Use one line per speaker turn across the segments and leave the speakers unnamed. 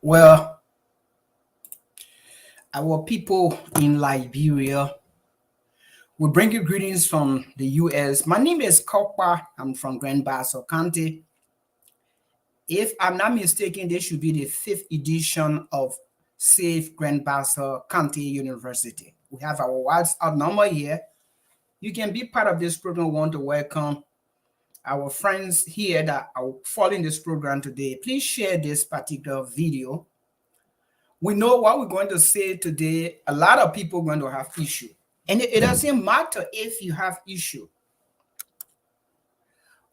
Well, our people in Liberia, we bring you greetings from the US. My name is Kokpa. I'm from Grand Bassa County. If I'm not mistaken, this should be the 5th edition of Safe Grand Bassa County University. We have our WhatsApp number here. You can be part of this program. We want to welcome our friends here that are following this program today. Please share this particular video. We know what we're going to say today. A lot of people are going to have issue. And it doesn't matter if you have issue.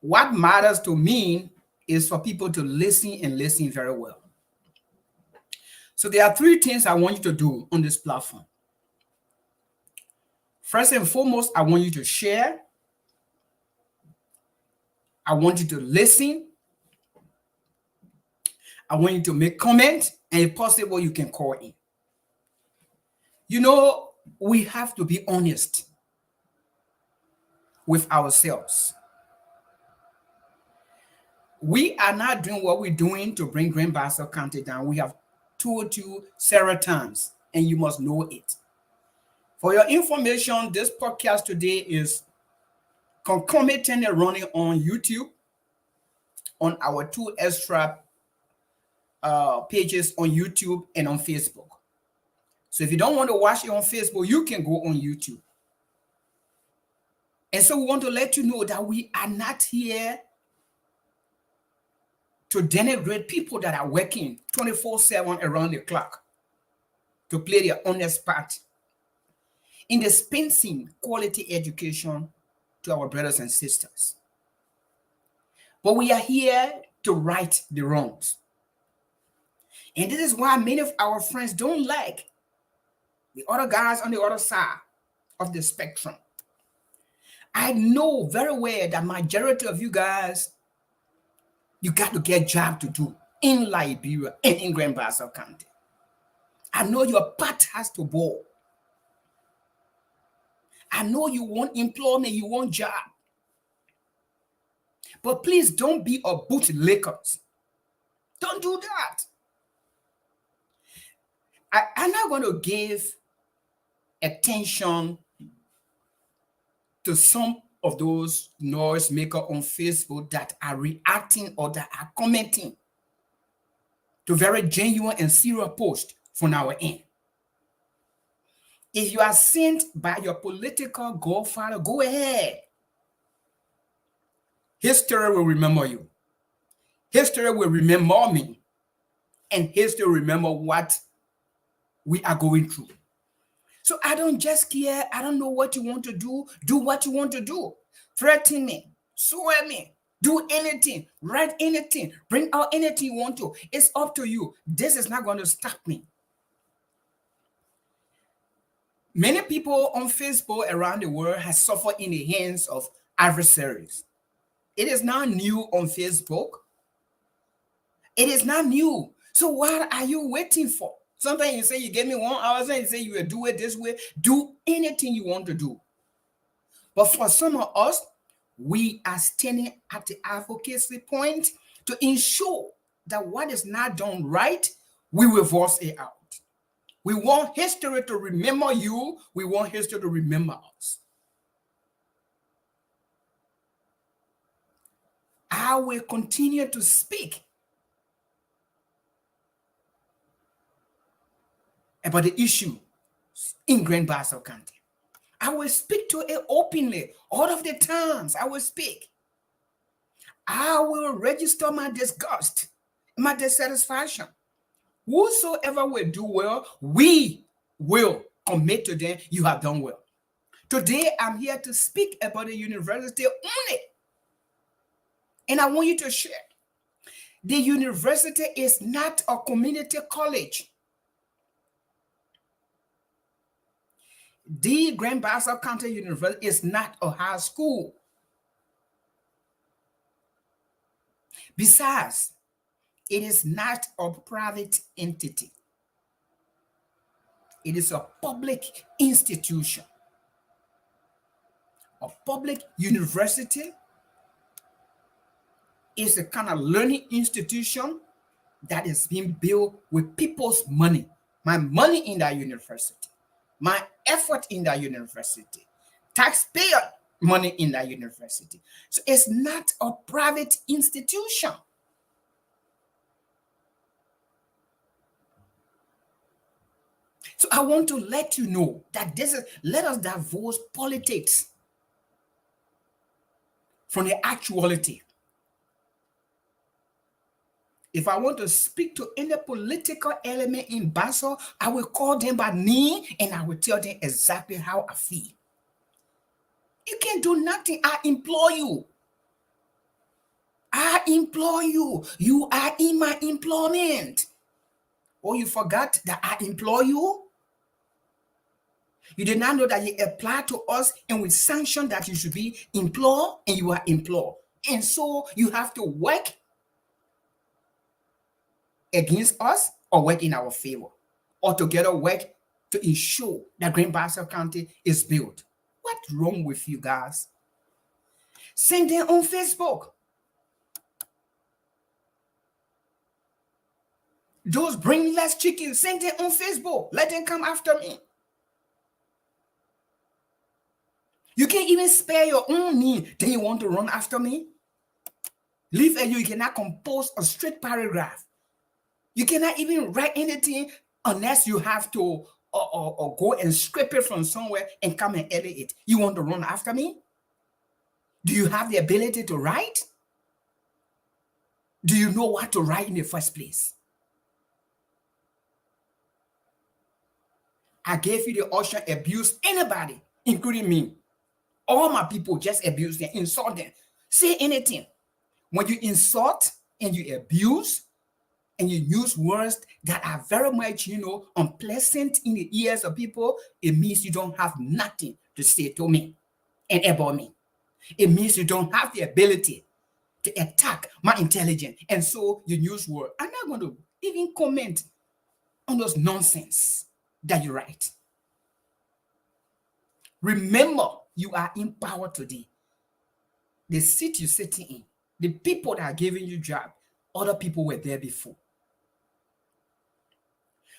What matters to me is for people to listen and listen very well. So there are 3 things I want you to do on this platform. First and foremost, I want you to share. I want you to listen. I want you to make comments, and if possible, you can call in. You know, we have to be honest with ourselves. We are not doing what we're doing to bring Grand Bassa County down. We have told you several times, and you must know it. For your information, this podcast today is concomitantly running on YouTube, on our 2 extra pages on YouTube and on Facebook. So if you don't want to watch it on Facebook, you can go on YouTube. And so we want to let you know that we are not here to denigrate people that are working 24/7 around the clock to play their honest part in dispensing quality education to our brothers and sisters. But we are here to right the wrongs. And this is why many of our friends don't like the other guys on the other side of the spectrum. I know very well that majority of you guys, you got to get job to do in Liberia and in Grand Bassa County. I know your pot has to boil. I know you want employment, you want job. But please don't be a bootlickers. Don't do that. I'm not going to give attention to some of those noise makers on Facebook that are reacting or that are commenting to very genuine and serious posts from our end. If you are sent by your political godfather, go ahead. History will remember you. History will remember me. And history will remember what we are going through. So I don't just care. I don't know what you want to do. Do what you want to do. Threaten me. Swear me. Do anything. Write anything. Bring out anything you want to. It's up to you. This is not going to stop me. Many people on Facebook around the world have suffered in the hands of adversaries. It is not new on Facebook. It is not new. So what are you waiting for? Sometimes you say you gave me 1 hour, sometimes you say you will do it this way. Do anything you want to do. But for some of us, we are standing at the advocacy point to ensure that what is not done right, we will voice it out. We want history to remember you. We want history to remember us. I will continue to speak about the issue in Grand Bassa County. I will speak to it openly. All of the times I will speak. I will register my disgust, my dissatisfaction. Whosoever will do well, we will commit to them. You have done well. Today, I'm here to speak about the university only. And I want you to share. The university is not a community college. The Grand Bassa County University is not a high school. Besides, it is not a private entity. It is a public institution. A public university is a kind of learning institution that is being built with people's money. My money in that university. My effort in that university. Taxpayer money in that university. So it's not a private institution. So I want to let you know that let us divorce politics from the actuality. If I want to speak to any political element in Bassa, I will call them by name and I will tell them exactly how I feel. You can't do nothing. I implore you. I implore you. You are in my employment. Oh, you forgot that I implore you? You did not know that you apply to us and we sanction that you should be implored and you are implored. And so you have to work against us or work in our favor or together work to ensure that Grand Bassa County is built. What's wrong with you guys? Send them on Facebook. Those brainless chickens, send them on Facebook. Let them come after me. You can't even spare your own me. Then you want to run after me? Leave a you cannot compose a straight paragraph. You cannot even write anything unless you have to or go and scrape it from somewhere and come and edit it. You want to run after me? Do you have the ability to write? Do you know what to write in the first place? I gave you the option, abuse anybody, including me. All my people, just abuse them, insult them, say anything. When you insult and you abuse and you use words that are very much, unpleasant in the ears of people, it means you don't have nothing to say to me and about me. It means you don't have the ability to attack my intelligence. And so you use words. I'm not going to even comment on those nonsense that you write. Remember, you are in power today. The seat you're sitting in, The people that are giving you job, other people were there before.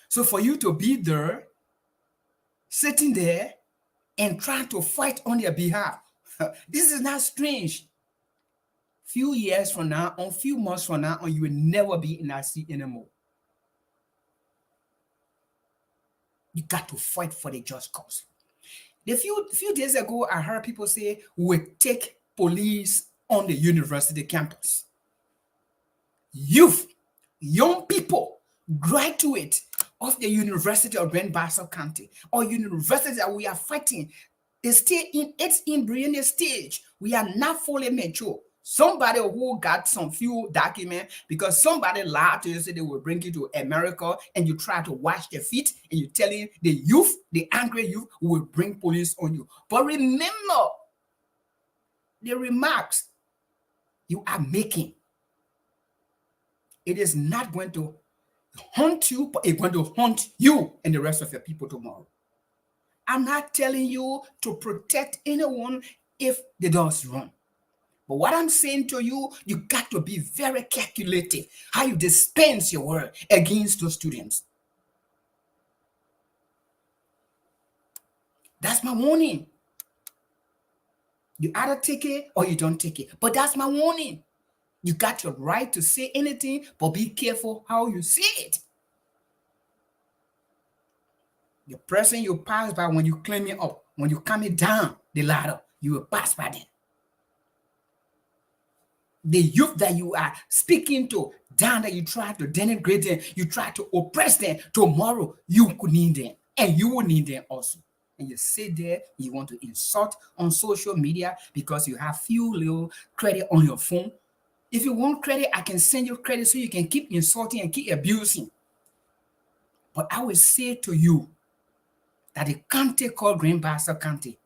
So for you to be there, sitting there and trying to fight on their behalf, this is not strange. Few years from now, on few months from now, on, you will never be in that seat anymore. You got to fight for the just cause. A few days ago, I heard people say we take police on the university campus. Youth, young people, graduate of the University of Grand Bassa County or university that we are fighting, it's in its embryonic stage. We are not fully mature. Somebody who got some few documents because somebody lied to you, say they will bring you to America and you try to wash their feet and you telling the youth, the angry youth, will bring police on you. But remember the remarks you are making. It is not going to haunt you, but it's going to haunt you and the rest of your people tomorrow. I'm not telling you to protect anyone if they does wrong. But what I'm saying to you, you got to be very calculative how you dispense your word against those students. That's my warning. You either take it or you don't take it. But that's my warning. You got your right to say anything, but be careful how you say it. The person you pass by when you climbing up, when you coming down the ladder, you will pass by them. The youth that you are speaking to, down that you try to denigrate them, you try to oppress them, tomorrow you could need them, and you will need them also. And you sit there, you want to insult on social media because you have few little credit on your phone. If you want credit, I can send you credit so you can keep insulting and keep abusing. But I will say to you that the county called Grand Bassa County,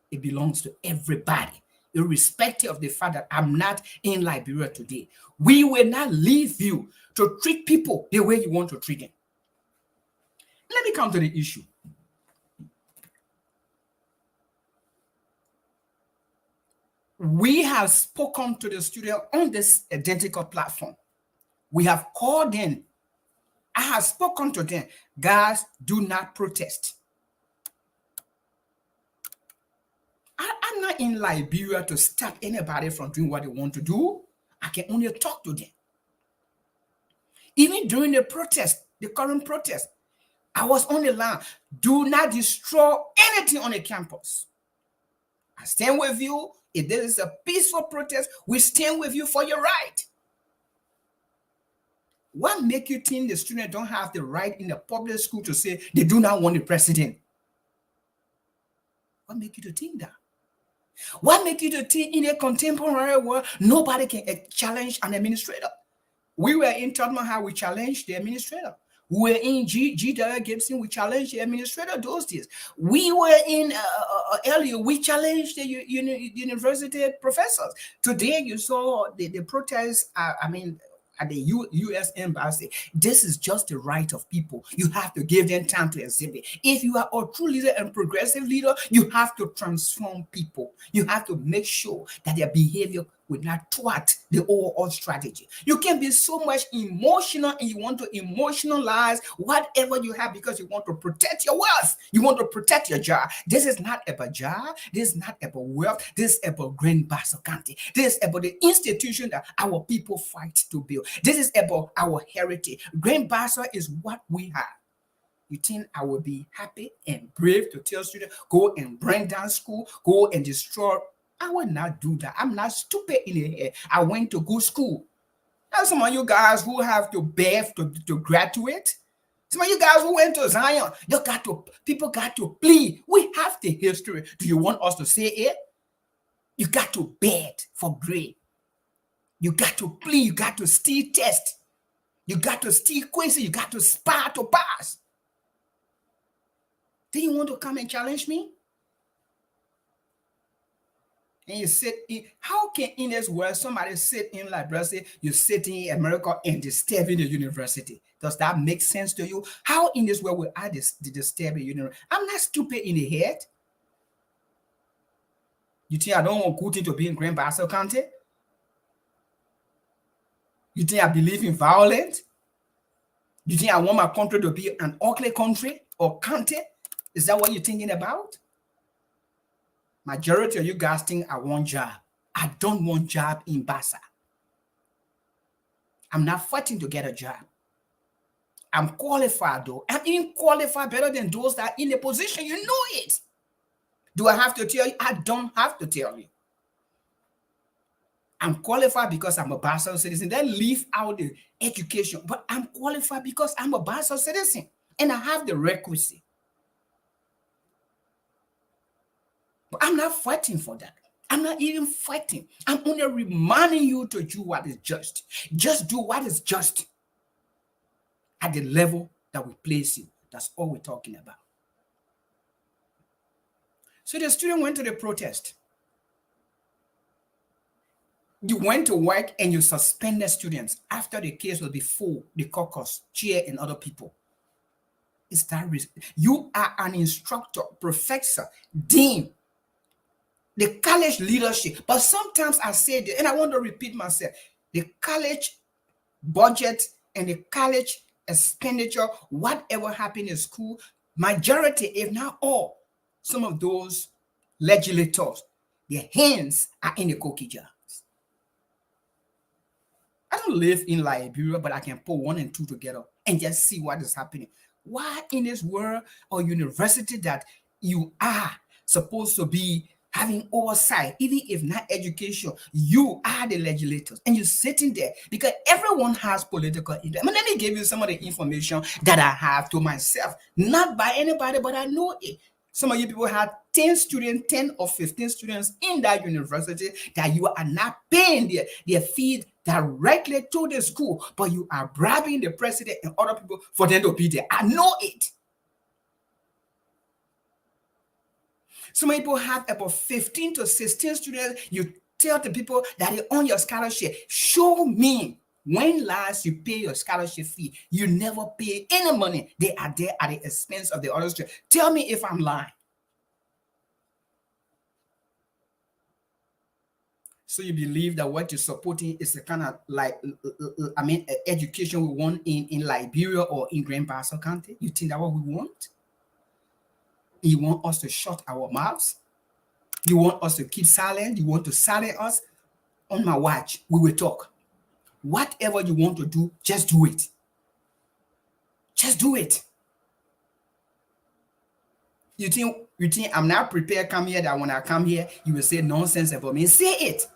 it belongs to everybody, irrespective of the fact that I'm not in Liberia today. We will not leave you to treat people the way you want to treat them. Let me come to the issue. We have spoken to the student on this identical platform. We have called them. I have spoken to them. Guys, do not protest. I'm not in Liberia to stop anybody from doing what they want to do. I can only talk to them. Even during the protest, the current protest, I was on the line. Do not destroy anything on the campus. I stand with you. If there is a peaceful protest, we stand with you for your right. What make you think the students don't have the right in the public school to say they do not want the president? What make you to think that? What make you to think in a contemporary world nobody can challenge an administrator? We were in Tottenham how we challenged the administrator. We were in G.W. Gibson, we challenged the administrator those days. We were in earlier, we challenged the university professors. Today you saw the protests, at the U.S. Embassy. This is just the right of people. You have to give them time to exhibit. If you are a true leader and progressive leader, you have to transform people. You have to make sure that their behavior will not thwart the overall strategy. You can be so much emotional and you want to emotionalize whatever you have because you want to protect your wealth. You want to protect your job. This is not about job. This is not about wealth. This is about Grand Bassa County. This is about the institution that our people fight to build. This is about our heritage. Grand Bassa is what we have. You think I will be happy and brave to tell students, go and bring down school, go and destroy? I will not do that. I'm not stupid in the head. I went to good school. Now, some of you guys who have to beg to graduate, some of you guys who went to Zion, people got to plead. We have the history. Do you want us to say it? You got to beg for grade. You got to plead. You got to steal test. You got to steal quiz. You got to spar to pass. Do you want to come and challenge me? And you sit in, how can in this world somebody sit in Liberia, say you sit in America and disturbing the university? Does that make sense to you? How in this world will I disturb the university? I'm not stupid in the head. You think I don't want Kuti to be in Grand Bassa County? You think I believe in violence? You think I want my country to be an ugly country or county? Is that what you're thinking about? Majority of you guys think I want job. I don't want job in Bassa. I'm not fighting to get a job. I'm qualified though. I'm even qualified better than those that are in a position. You know it. Do I have to tell you? I don't have to tell you. I'm qualified because I'm a Bassa citizen. Then leave out the education. But I'm qualified because I'm a Bassa citizen. And I have the requisite. But I'm not fighting for that. I'm not even fighting. I'm only reminding you to do what is just. Just do what is just at the level that we place you. That's all we're talking about. So the student went to the protest. You went to work and you suspended students after the case was before the caucus, chair, and other people. Is that you are an instructor, professor, dean, the college leadership? But sometimes I say that, and I want to repeat myself, the college budget and the college expenditure, whatever happened in school, majority, if not all, some of those legislators, their hands are in the cookie jar. I don't live in Liberia, but I can put 1 and 2 together and just see what is happening. Why in this world or university that you are supposed to be having oversight, even if not education, you are the legislators and you're sitting there because everyone has political interest. Let me give you some of the information that I have to myself, not by anybody, but I know it. Some of you people have 10 students, 10 or 15 students in that university that you are not paying their fee directly to the school, but you are bribing the president and other people for them to be there. I know it. Some people have about 15 to 16 students. You tell the people that they own your scholarship. Show me when last you pay your scholarship fee. You never pay any money. They are there at the expense of the other students. Tell me if I'm lying. So you believe that what you're supporting is the kind of like, education we want in Liberia or in Grand Bassa County? You think that's what we want? You want us to shut our mouths? You want us to keep silent? You want to silence us? On my watch, we will talk. Whatever you want to do, just do it. Just do it. You think I'm not prepared to come here, that when I come here, you will say nonsense about me? Say it.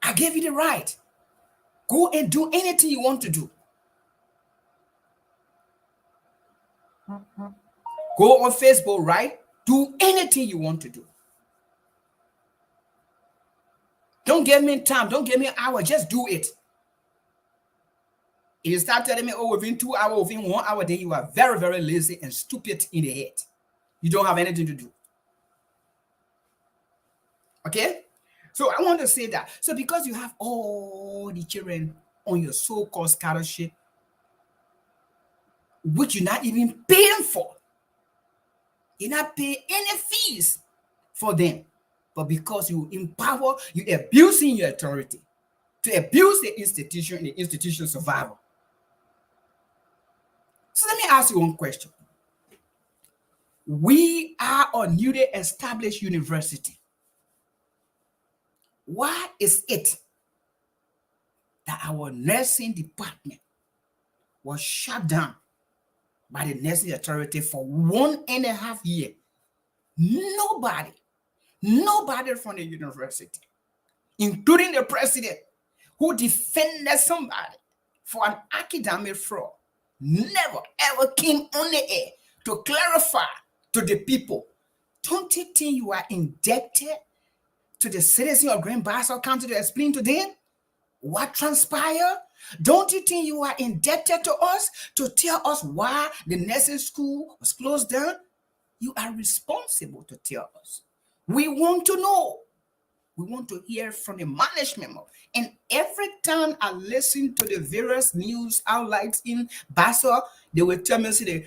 I gave you the right. Go and do anything you want to do. Go on Facebook, right? Do anything you want to do. Don't give me time. Don't give me an hour. Just do it. If you start telling me, oh, within 2 hours, within 1 hour, then you are very, very lazy and stupid in the head. You don't have anything to do. Okay? So I want to say that. So because you have all the children on your so-called scholarship, which you're not even paying for, you're not paying any fees for them, but because you empower, you're abusing your authority to abuse the institution and the institution survival. So let me ask you one question. We are a newly established university. Why is it that our nursing department was shut down by the nursing authority for 1.5 years? Nobody from the university, including the president, who defended somebody for an academic fraud, never ever came on the air to clarify to the people. Don't you think you are indebted to the citizens of Grand Bassa County to explain to them what transpired? Don't you think you are indebted to us to tell us why the nursing school was closed down? You are responsible to tell us. We want to know. We want to hear from the management. And every time I listen to the various news outlets in Bassa, they will tell me, see, the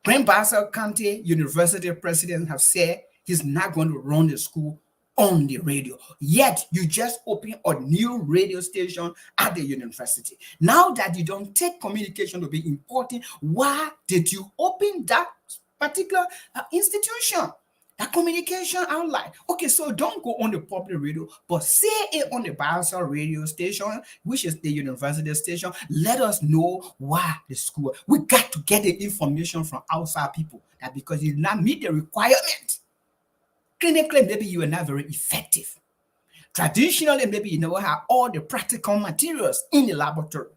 Grand Bassa County University president have said he's not going to run the school on the radio. Yet you just open a new radio station at the university. Now that you don't take communication to be important, why did you open that particular institution? That communication outline. Okay, so don't go on the public radio, but say it on the Bassa radio station, which is the university station. Let us know why the school. We got to get the information from outside people. That because you did not meet the requirement. Clinically, maybe you are not very effective. Traditionally, maybe you never have all the practical materials in the laboratory.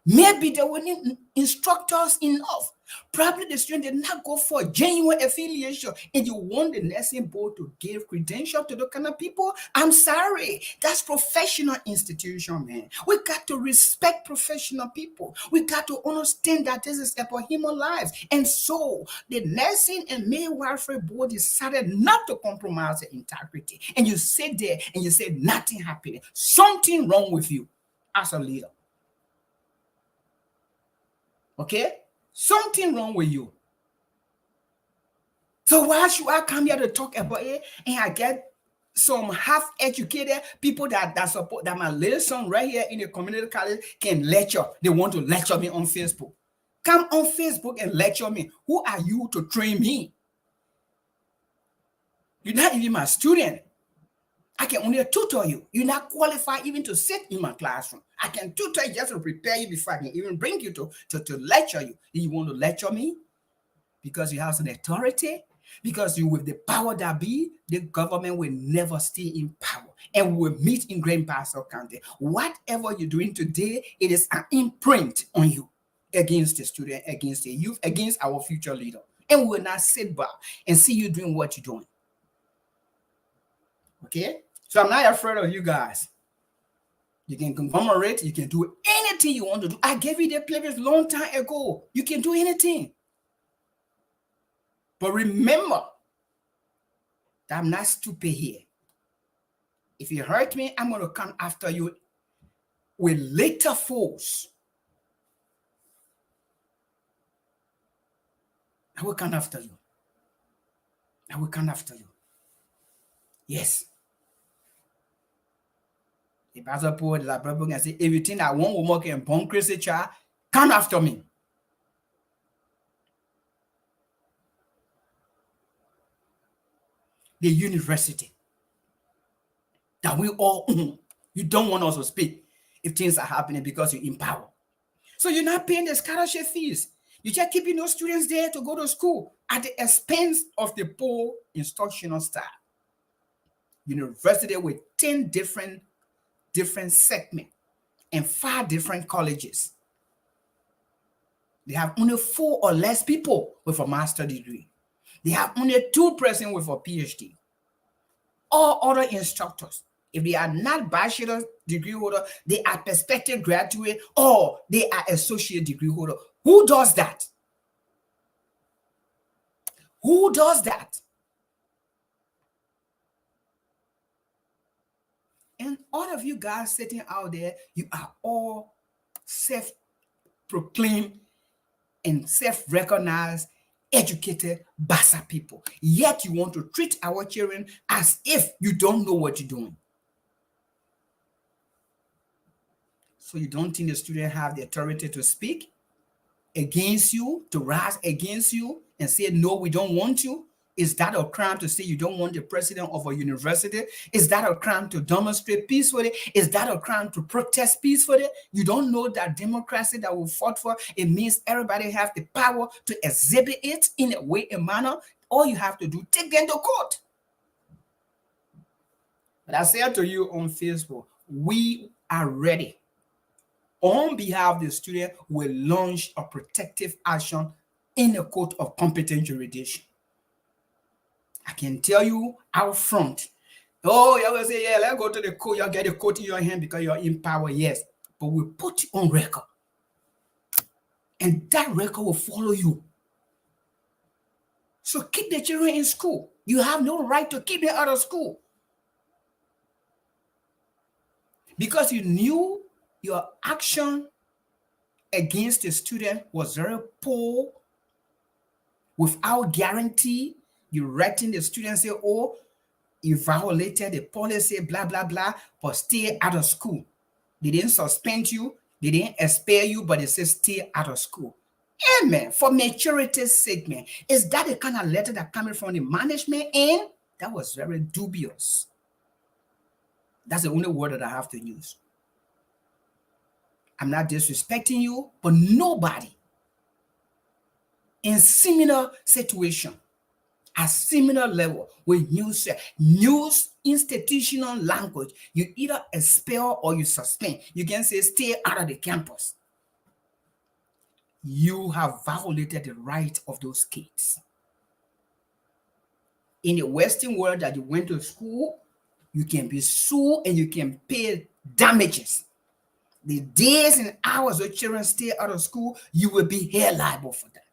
Maybe there weren't instructors enough. Probably the student did not go for genuine affiliation, and you want the nursing board to give credential to the kind of people. I'm sorry, that's professional institution, man. We got to respect professional people. We got to understand that this is about human lives. And so the nursing and midwifery board decided not to compromise the integrity. And you sit there and you say nothing happening. Something wrong with you as a leader. Okay? Something wrong with you. So why should I come here to talk about it and I get some half-educated people that support that my little son right here in the community college can lecture. They want to lecture me on Facebook. Come on Facebook and lecture me. Who are you to train me? You're not even my student. I can only tutor you. You're not qualified even to sit in my classroom. I can tutor you just to prepare you before I can even bring you to lecture you. You want to lecture me? Because you have some authority? Because you with the power that be, the government will never stay in power. And we'll meet in Grand Bassa County. Whatever you're doing today, it is an imprint on you against the student, against the youth, against our future leader. And we will not sit back and see you doing what you're doing. Okay? So I'm not afraid of you guys. You can conglomerate. You can do anything you want to do. I gave you the privilege long time ago. You can do anything. But remember that I'm not stupid here. If you hurt me, I'm going to come after you with later force. I will come after you. I will come after you. Yes. The Bassa poet, the Bible can say, everything that one will work in born crazy child, come after me. The university that we all own. You don't want us to speak if things are happening because you're in power. So you're not paying the scholarship fees. You're just keeping those students there to go to school at the expense of the poor instructional staff. University with 10 different segments and 5 different colleges. They have only 4 or less people with a master's degree. They have only 2 persons with a PhD. All other instructors, if they are not bachelor's degree holder, they are prospective graduate or they are associate degree holder. Who does that? Who does that? And all of you guys sitting out there, you are all self-proclaimed and self-recognized, educated Bassa people. Yet you want to treat our children as if you don't know what you're doing. So you don't think the students have the authority to speak against you, to rise against you and say, no, we don't want you? Is that a crime to say you don't want the president of a university? Is that a crime to demonstrate peacefully? Is that a crime to protest peacefully? You don't know that democracy that we fought for, it means everybody has the power to exhibit it in a way, a manner. All you have to do, take them to court. But I said to you on Facebook, we are ready. On behalf of the student, we launch a protective action in a court of competent jurisdiction. I can tell you out front. Oh, you will say, yeah, let's go to the court. You'll get the court in your hand because you're in power. Yes. But we'll put you on record. And that record will follow you. So keep the children in school. You have no right to keep them out of school. Because you knew your action against the student was very poor, without guarantee. You writing the student say, oh, You violated the policy, blah, blah, blah, but stay out of school. They didn't suspend you, they didn't expel you, but they said stay out of school. Amen. For maturity's sake, man. Is that the kind of letter that coming from the management end? That was very dubious. That's the only word that I have to use. I'm not disrespecting you, but nobody in similar situation, at similar level, when you say use institutional language, you either expel or you suspend. You can say stay out of the campus. You have violated the right of those kids. In the Western world that you went to school, you can be sued and you can pay damages. The days and hours your children stay out of school, you will be held liable for that.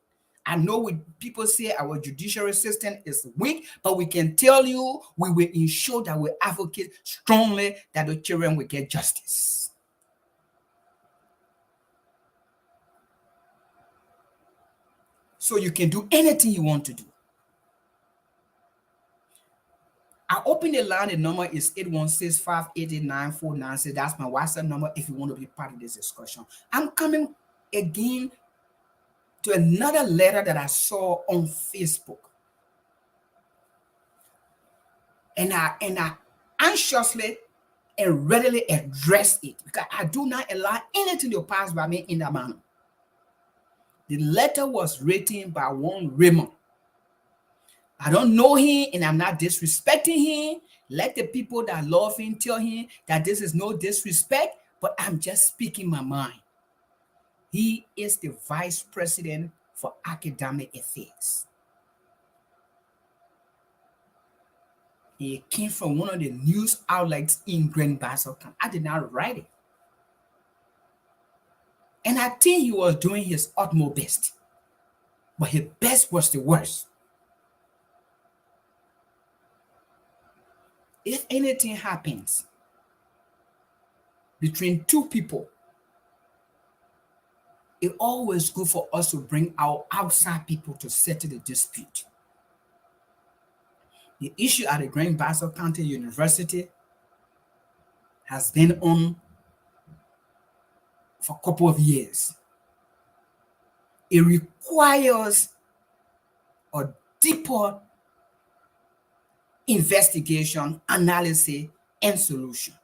I know people say our judiciary system is weak, but we can tell you we will ensure that we advocate strongly that the children will get justice. So you can do anything you want to do. I open the line, the number is 816-589-4996. That's my WhatsApp number if you want to be part of this discussion. I'm coming again to another letter that I saw on Facebook. And I anxiously and readily address it because I do not allow anything to pass by me in that manner. The letter was written by one Raymond. I don't know him and I'm not disrespecting him. Let the people that love him tell him that this is no disrespect, but I'm just speaking my mind. He is the vice president for academic affairs. He came from one of the news outlets in Grand Bassa. I did not write it. And I think he was doing his utmost best. But his best was the worst. If anything happens between two people, it's always good for us to bring our outside people to settle the dispute. The issue at the Grand Bassa County University has been on for a couple of years. It requires a deeper investigation, analysis, and solution.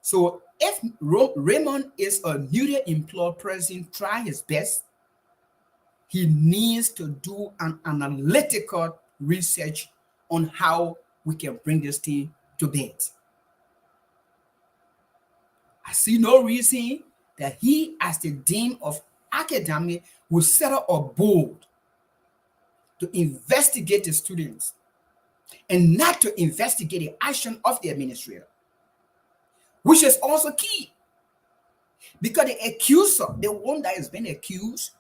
So if Raymond is a newly employed person, try his best. He needs to do an analytical research on how we can bring this thing to bed. I see no reason that he, as the dean of academy, will set up a board to investigate the students and not to investigate the action of the administrator, which is also key. Because the accuser, the one that has been accused,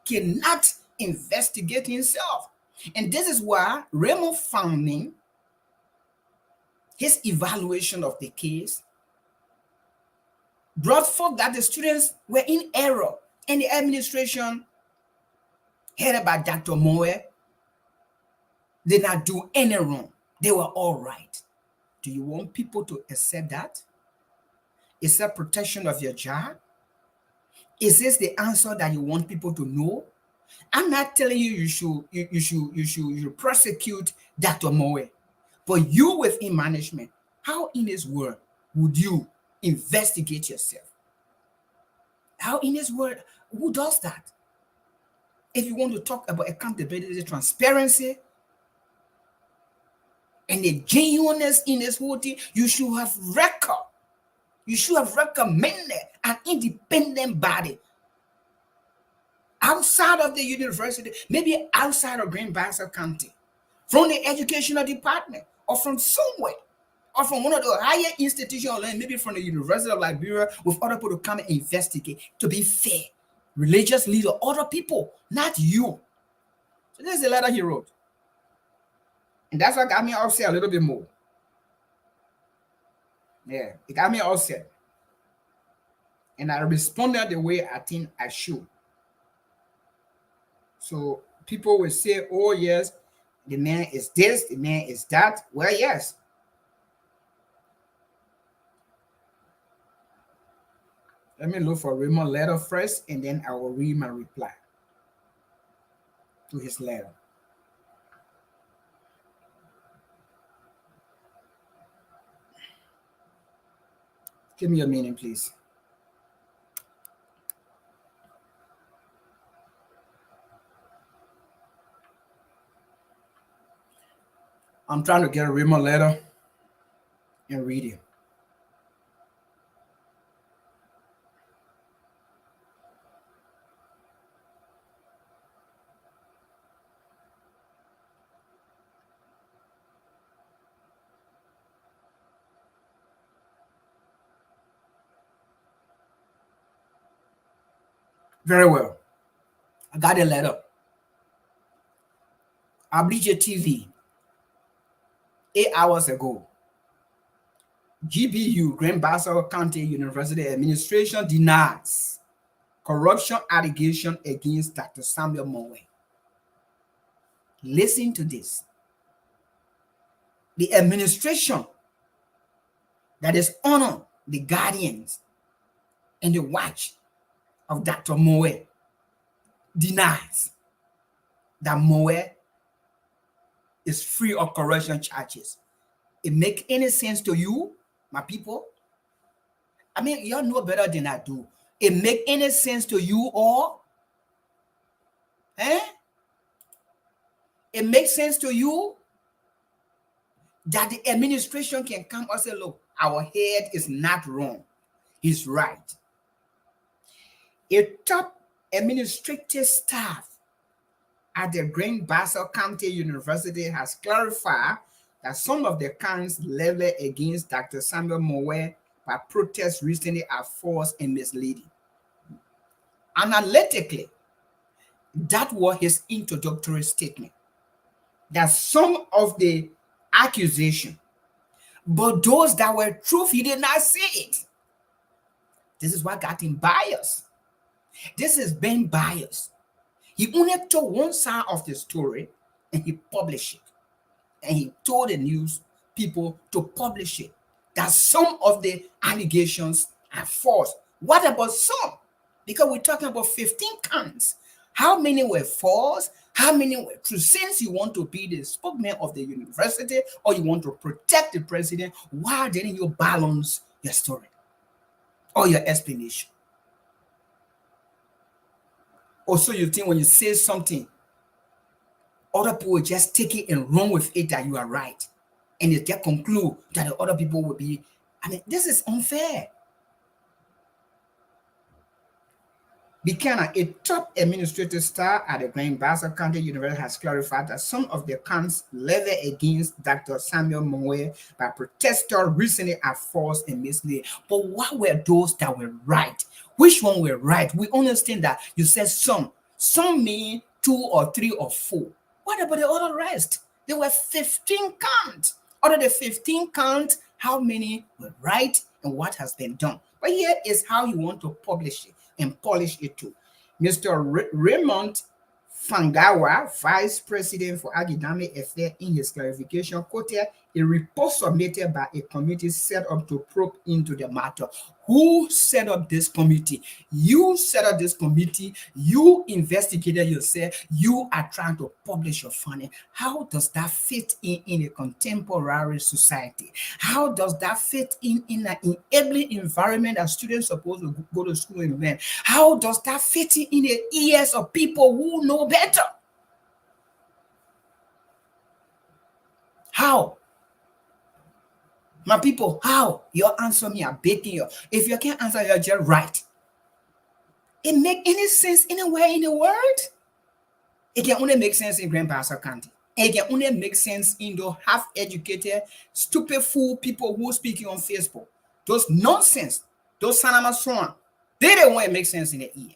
cannot investigate himself. And this is why Raymond founding his evaluation of the case brought forth that the students were in error and the administration headed by Dr. Moe did not do any wrong. They were all right. Do you want people to accept that? Is that protection of your job? Is this the answer that you want people to know? I'm not telling you you should prosecute Dr. Moe, but you within management, how in this world would you investigate yourself? How in this world, who does that? If you want to talk about accountability, transparency, and the genuineness in this whole thing, you should have recommended an independent body outside of the university, maybe outside of Grand Bassa County, from the educational department, or from somewhere, or from one of the higher institutions, maybe from the University of Liberia, with other people to come and investigate, to be fair. Religious leader, other people, not you. So this is the letter he wrote. And that's what got me upset a little bit more. Yeah, it got me upset. And I responded the way I think I should. So people will say, oh, yes, the man is this, the man is that. Well, yes. Let me look for Raymond's letter first, and then I will read my reply to his letter. Give me a minute, please. I'm trying to get a Raymond letter and read it. Very well. I got a letter. Abrige TV, 8 hours ago. GBU, Grand Bassa County University Administration denies corruption allegation against Dr. Samuel Mowe. Listen to this. The administration that is honor the guardians and the watch of Dr. Mowe denies that Mowe is free of corruption charges. It make any sense to you, my people? I mean, you know better than I do. It make any sense to you all? Eh? It makes sense to you that the administration can come and say, look, our head is not wrong. He's right. A top administrative staff at the Grand Bassa County University has clarified that some of the counts leveled against Dr. Samuel Mowe by protests recently are false and misleading. Analytically, that was his introductory statement. That some of the accusation, but those that were truth, he did not say it. This is what got him biased. This is being biased. He only told one side of the story and he published it. And he told the news people to publish it. That some of the allegations are false. What about some? Because we're talking about 15 counts. How many were false? How many were true? Since you want to be the spokesman of the university or you want to protect the president, why didn't you balance your story or your explanation? Also, you think when you say something, other people will just take it and run with it that you are right. And they just conclude that the other people will be, I mean, this is unfair. Buchanan, a top administrative staff at the Grand Bassa County University, has clarified that some of the counts leveled against Dr. Samuel Mowe by protesters recently are false and misleading. But what were those that were right? Which one were right? We understand that you said some. Some mean 2 or 3 or 4. What about the other rest? There were 15 counts. Out of the 15 counts, how many were right and what has been done? But here is how you want to publish it and polish it too. Mr. Raymond Fangawa, Vice President for Academic Affairs, in his clarification, quoted a report submitted by a committee set up to probe into the matter. Who set up this committee? You set up this committee. You investigated yourself. You are trying to publish your finding. How does that fit in a contemporary society? How does that fit in an enabling environment that students are supposed to go to school and learn? How does that fit in the ears of people who know better? How? My people, how? You answer me, I'm begging you. If you can't answer, you're just right. It make any sense anywhere in the world? It can only make sense in Grand Bassa County. It can only make sense in the half-educated, stupid fool people who are speaking on Facebook. Those nonsense, those Sanama Swan, they don't want to make sense in the ear.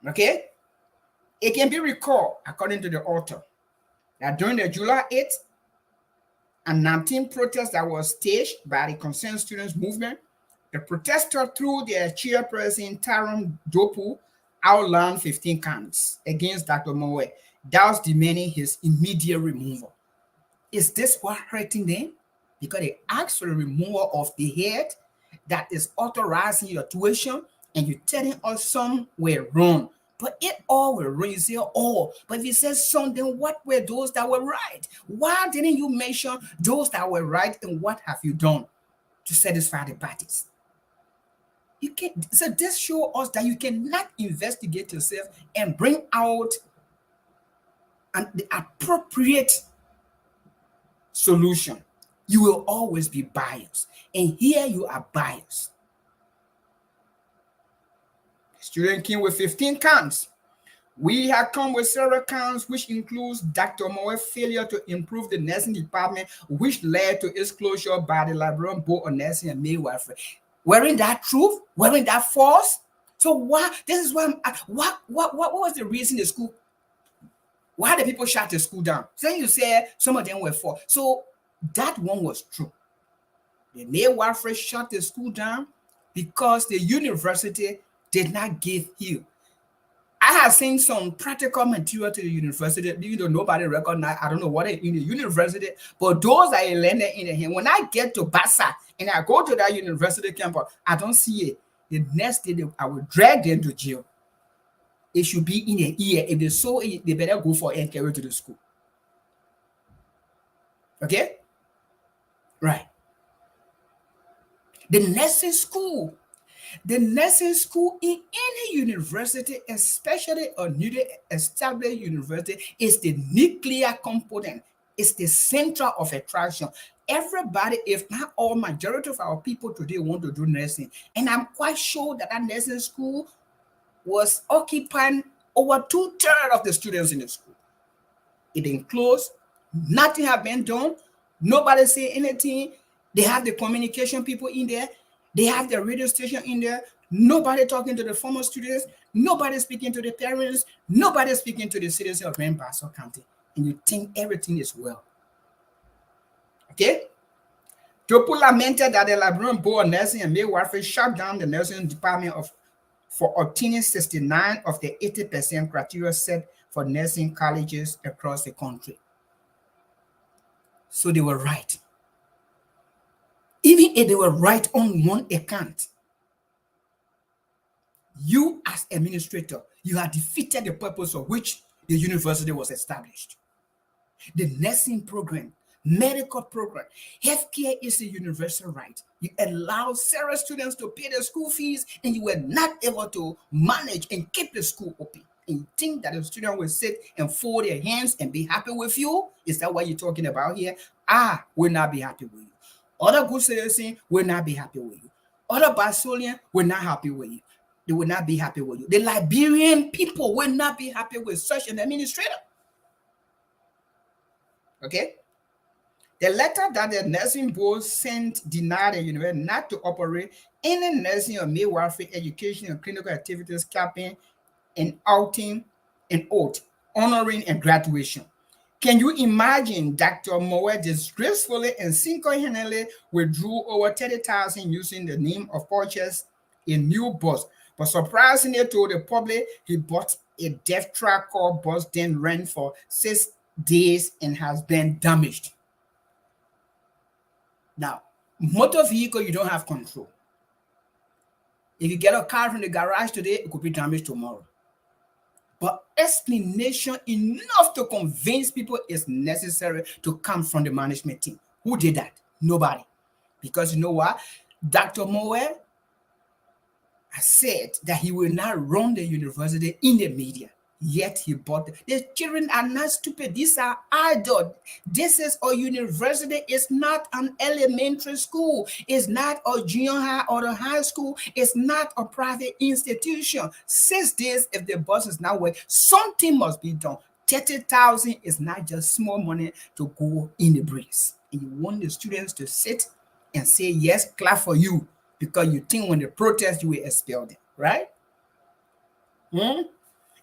Okay? It can be recalled, according to the author, that during the July 8th and 19 protests that was staged by the concerned students movement, the protesters, through their chairperson, Taron Dopu, outlined 15 counts against Dr. Mowe. thus demanding his immediate removal. Is this what hurting them? Because they ask for the removal of the head that is authorizing your tuition, and you're telling us some were wrong. But it all were wrong. You say all. But if you say some, then what were those that were right? Why didn't you mention those that were right, and what have you done to satisfy the parties? You can't. So this shows us that you cannot investigate yourself and bring out the appropriate solution. You will always be biased. And here you are biased. The student came with 15 counts. We have come with several counts, which includes Dr. Moe's failure to improve the nursing department, which led to its closure by the Liberian Board of Nursing and Midwifery. Weren't that truth? Weren't that false? So why? This is why. What was the reason the school? Why the people shut the school down? Then you say some of them were false. So that one was true. The midwifery shut the school down because the university did not give you. I have seen some practical material to the university, even though nobody recognized, I don't know what in the university, but those are landed in the hand. When I get to Bassa and I go to that university campus, I don't see it. The next day, I will drag them to jail. It should be in the ear. If they saw it, they better go for it and carry it to the school. Okay? Right. The nursing school in any university, especially a newly established university, is the nuclear component. It's the center of attraction. Everybody, if not all, majority of our people today want to do nursing. And I'm quite sure that nursing school was occupying over 2/3 of the students in the school. It didn't close. Nothing had been done. Nobody say anything. They have the communication people in there. They have the radio station in there. Nobody talking to the former students. Nobody speaking to the parents. Nobody speaking to the citizens of Bassa County. And you think everything is well. Okay? Jopo lamented that the Liberian Board of Nursing and Midwifery shut down the nursing department for obtaining 69 of the 80% criteria set for nursing colleges across the country. So they were right. Even if they were right on one account, you as administrator, you have defeated the purpose of which the university was established. The nursing program, medical program, healthcare is a universal right. You allow several students to pay their school fees, and you were not able to manage and keep the school open. And you think that the student will sit and fold their hands and be happy with you? Is that what you're talking about here? I will not be happy with you. Other good citizens will not be happy with you. Other Bassolians will not happy with you. They will not be happy with you. The Liberian people will not be happy with such an administrator. Okay? The letter that the nursing board sent denied the university not to operate any nursing or midwifery education and clinical activities, camping and outing and oath, honoring and graduation. Can you imagine Dr. Moe disgracefully and single-handedly withdrew over 30,000 using the name of purchase a new bus, but surprisingly told the public he bought a death trap called bus, then ran for 6 days and has been damaged. Now, motor vehicle, you don't have control. If you get a car from the garage today, it could be damaged tomorrow. But explanation enough to convince people is necessary to come from the management team. Who did that? Nobody. Because you know what? Dr. Moe has said that he will not run the university in the media. Yet he bought the children are not stupid. These are adults. This is a university. It's not an elementary school. It's not a junior high or a high school. It's not a private institution. 6 days, if the bus is not working, something must be done. 30,000 is not just small money to go in the breeze. And you want the students to sit and say, yes, clap for you, because you think when they protest, you will expel them, right?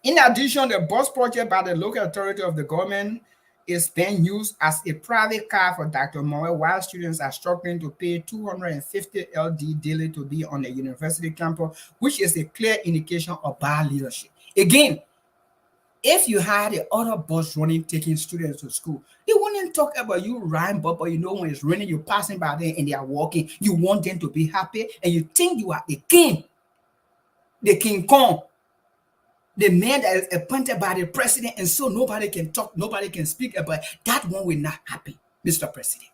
In addition, the bus project by the local authority of the government is being used as a private car for Dr. Moe while students are struggling to pay 250 LD daily to be on the university campus, which is a clear indication of bad leadership. Again, If you had the other bus running, taking students to school, they wouldn't talk about you riding, but you know when it's raining, you're passing by them and they are walking. You want them to be happy, and you think you are the King Kong, the man that is appointed by the president, and so nobody can talk, nobody can speak about that one. Will not happen, Mr. President.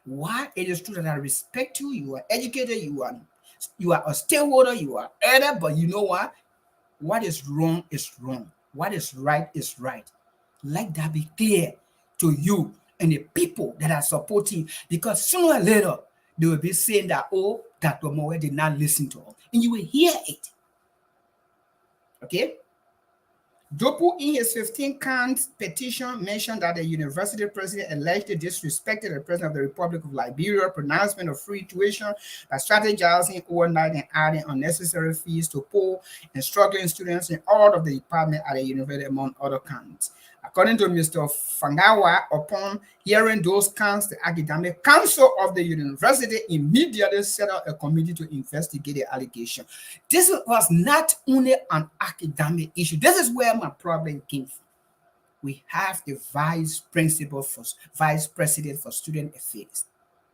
Why? It is true that I respect you. You are educated. You are a stakeholder. You are elder. But you know what? What is wrong is wrong. What is right is right. Let that be clear to you and the people that are supporting. Because sooner or later they will be saying that, oh, Dr. Moe did not listen to us, and you will hear it. Okay. Dopu, in his 15-count petition, mentioned that the university president allegedly disrespected the president of the Republic of Liberia pronouncement of free tuition by strategizing overnight and adding unnecessary fees to poor and struggling students in all of the department at the university, among other counts. According to Mr. Fangawa, upon hearing those counts, the academic council of the university immediately set up a committee to investigate the allegation. This was not only an academic issue. This is where my problem came from. We have the vice president for student affairs.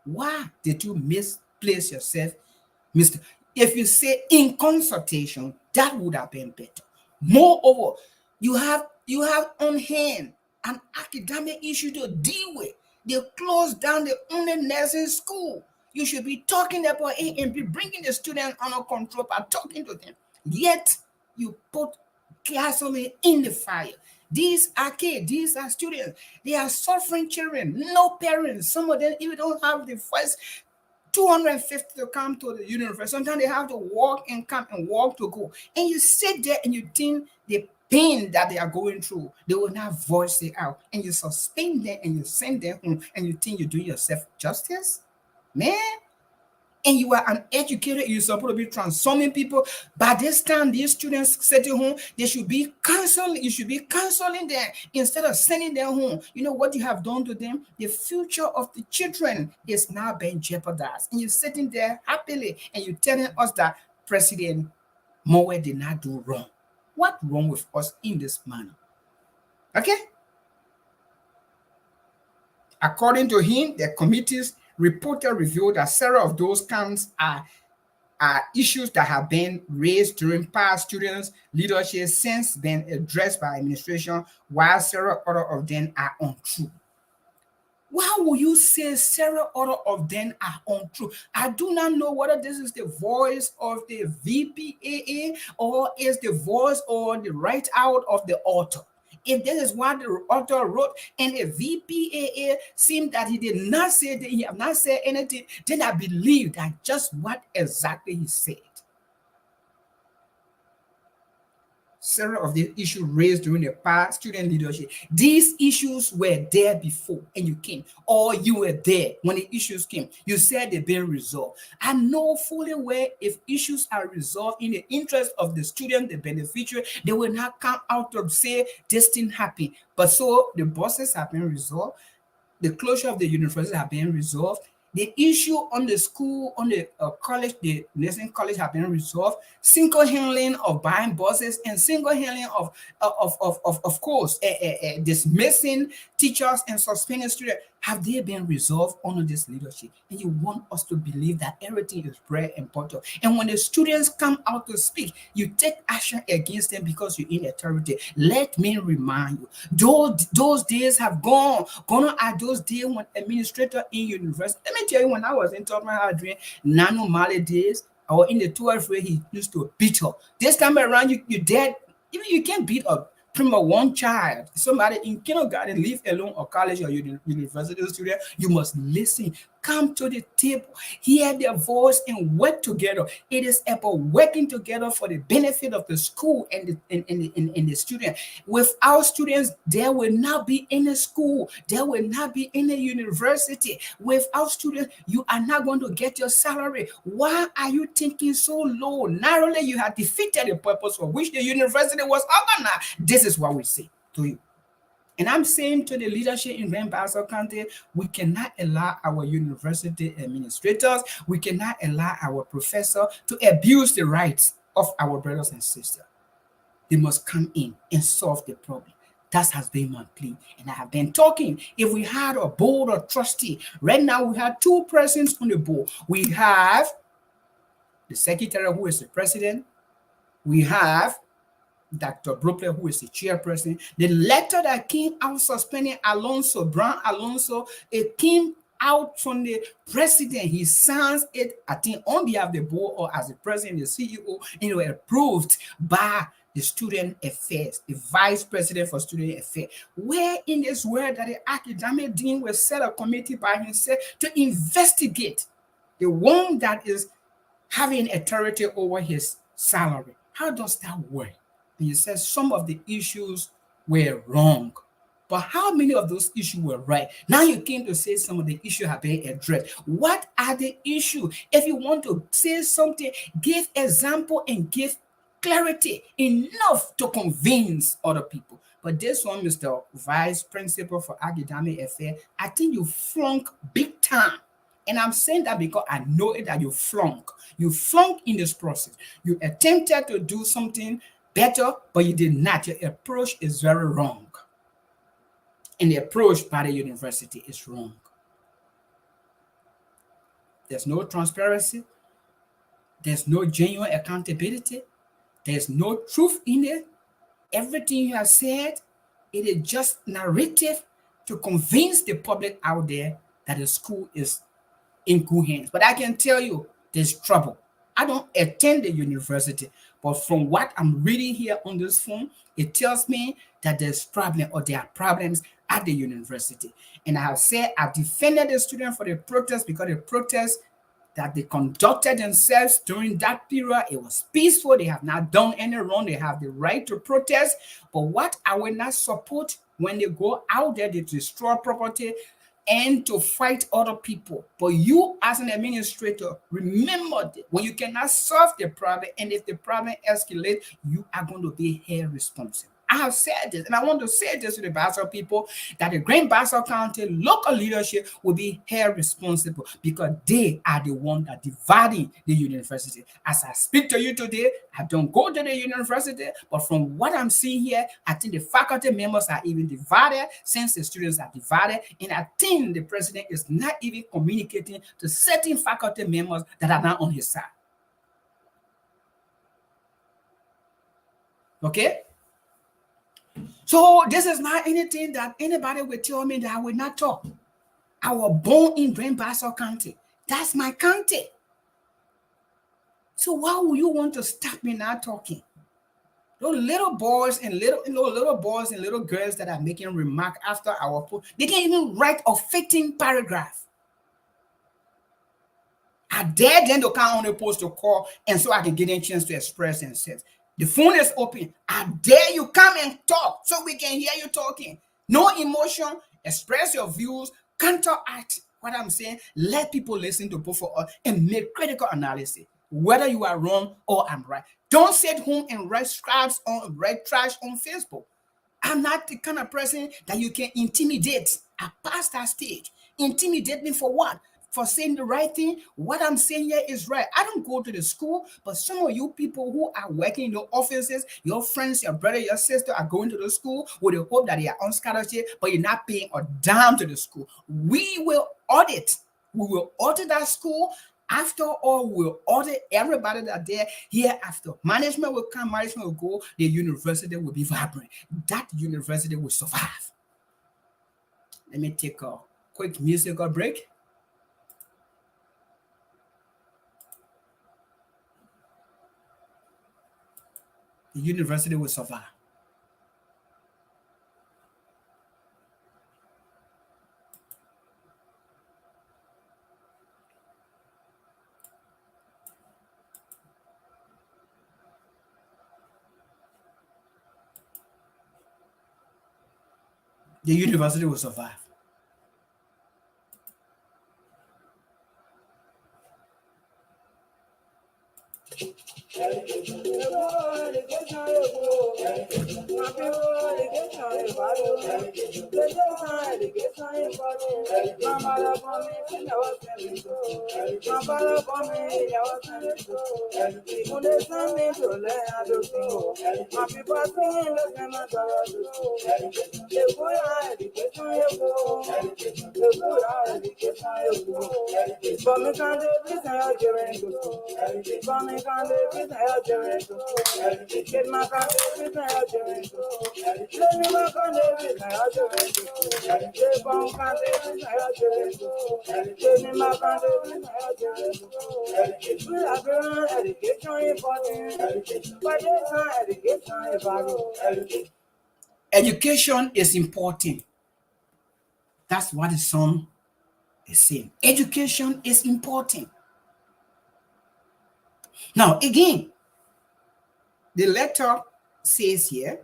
Why did you misplace yourself, Mr.? If you say in consultation, that would have been better. Moreover, you have on hand an academic issue to deal with. They closed down the only nursing school. You should be talking about it and be bringing the students under control by talking to them. Yet you put gasoline in the fire. These are kids, these are students. They are suffering children, no parents. Some of them even don't have the first 250 to come to the university. Sometimes they have to walk and come and walk to go. And you sit there and you think the pain that they are going through, they will not voice it out. And you suspend them and you send them home, and you think you do yourself justice? Man. And you are an educator, you're supposed to be transforming people. By this time, these students sitting home, they should be counseling. You should be counseling them instead of sending them home. You know what you have done to them? The future of the children is now being jeopardized. And you're sitting there happily and you're telling us that President Moe did not do wrong. What's wrong with us in this manner? Okay? According to him, the committee's report revealed that several of those counts are issues that have been raised during past students' leadership since been addressed by administration, while several other of them are untrue. Why will you say several other of them are untrue? I do not know whether this is the voice of the VPAA or is the voice or the write out of the author. If this is what the author wrote and the VPAA seemed that he did not say that he have not said anything, then I believe that just what exactly he said. Several of the issues raised during the past student leadership, these issues were there before and you came, or you were there when the issues came. You said they've been resolved. I know fully well if issues are resolved in the interest of the student, the beneficiary, they will not come out to say this thing happened. But so the buses have been resolved, the closure of the university have been resolved, the issue on the school, on the college, the nursing college have been resolved. Single handling of buying buses and single handling of course, dismissing teachers and suspending students. Have they been resolved under this leadership? And you want us to believe that everything is bread and butter. And when the students come out to speak, you take action against them because you're in authority. Let me remind you, those days have gone. Gone are those days when administrator in university. Let me tell you, when I was in Tottenham during Nano Mali days, or in the 12th grade, he used to beat her. This time around, you dead. Even you can't beat a prima one child. Somebody in kindergarten, leave alone, or college or university student, you must listen. Come to the table, hear their voice, and work together. It is about working together for the benefit of the school and the student. Without students, there will not be any school. There will not be any university. Without students, you are not going to get your salary. Why are you thinking so low? Narrowly, you have defeated the purpose for which the university was organized. This is what we say to you. And I'm saying to the leadership in Bassa County, we cannot allow our university administrators, we cannot allow our professors to abuse the rights of our brothers and sisters. They must come in and solve the problem. That has been my plea. And I have been talking. If we had a board of trustee, right now we have two persons on the board. We have the secretary, who is the president. We have Dr. Brooklyn, who is the chairperson. The letter that came out suspending Alonso, Brown Alonso, it came out from the president. He signs it, I think, on behalf of the board or as the president, the CEO, and it was approved by the student affairs, the vice president for student affairs. Where in this world that the academic dean will set a committee by himself to investigate the one that is having authority over his salary? How does that work? And he says some of the issues were wrong. But how many of those issues were right? Now you came to say some of the issues have been addressed. What are the issues? If you want to say something, give example and give clarity enough to convince other people. But this one, Mr. Vice Principal for Academic Affairs, I think you flunk big time. And I'm saying that because I know it that you flunk. You flunk in this process. You attempted to do something better, but you did not. Your approach is very wrong. And the approach by the university is wrong. There's no transparency. There's no genuine accountability. There's no truth in it. Everything you have said, it is just narrative to convince the public out there that the school is in good hands. But I can tell you, there's trouble. I don't attend the university, but from what I'm reading here on this phone, it tells me that there's problem or there are problems at the university. And I have said I defended the students for the protest because the protest that they conducted themselves during that period, it was peaceful. They have not done any wrong. They have the right to protest. But what I will not support when they go out there, they destroy property and to fight other people. But you as an administrator, remember that when you cannot solve the problem and if the problem escalates, you are going to be held responsible. I have said this, and I want to say this to the Bassa people, that the Great Bassa County local leadership will be held responsible because they are the one that dividing the university. As I speak to you today, I don't go to the university, but from what I'm seeing here, I think the faculty members are even divided since the students are divided, and I think the president is not even communicating to certain faculty members that are not on his side. Okay? So this is not anything that anybody will tell me that I will not talk. I was born in Grand Bassa County. That's my county. So why would you want to stop me not talking? Those little boys and little girls that are making remark after our post, they can't even write a fitting paragraph. I dare them to come on the post to call, and so I can get a chance to express themselves. The phone is open. I dare you come and talk so we can hear you talking. No emotion. Express your views. Counteract what I'm saying. Let people listen to both of us and make critical analysis. Whether you are wrong or I'm right. Don't sit home and write trash on Facebook. I'm not the kind of person that you can intimidate. I passed that stage. Intimidate me for what? For saying the right thing. What I'm saying here is right. I don't go to the school, but some of you people who are working in your offices, your friends, your brother, your sister are going to the school with the hope that they are on scholarship, but you're not paying a dime to the school. We will audit. We will audit that school. After all, we'll audit everybody that there. Hereafter, management will come, management will go, the university will be vibrant. That university will survive. Let me take a quick musical break. The university will survive. The university will survive. Education is important. That's what the song is saying. Education is important. Now, again, the letter says here,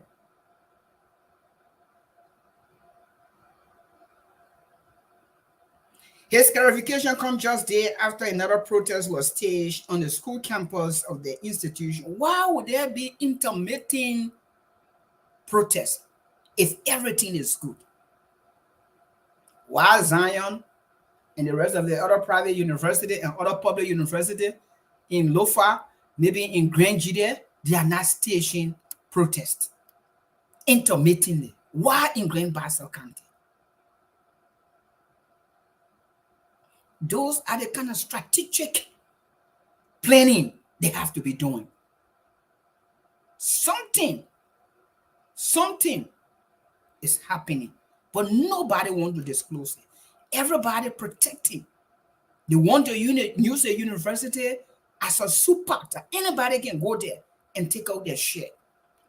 his clarification comes just day after another protest was staged on the school campus of the institution. Why would there be intermittent protests if everything is good? While Zion and the rest of the other private university and other public university in Lofa, maybe in Grand Judea, they are not staging protests intermittently. Why in Grand Bassa County? Those are the kind of strategic planning they have to be doing. Something is happening, but nobody wants to disclose it. Everybody protecting. They want to use the university as a super that anybody can go there and take out their share.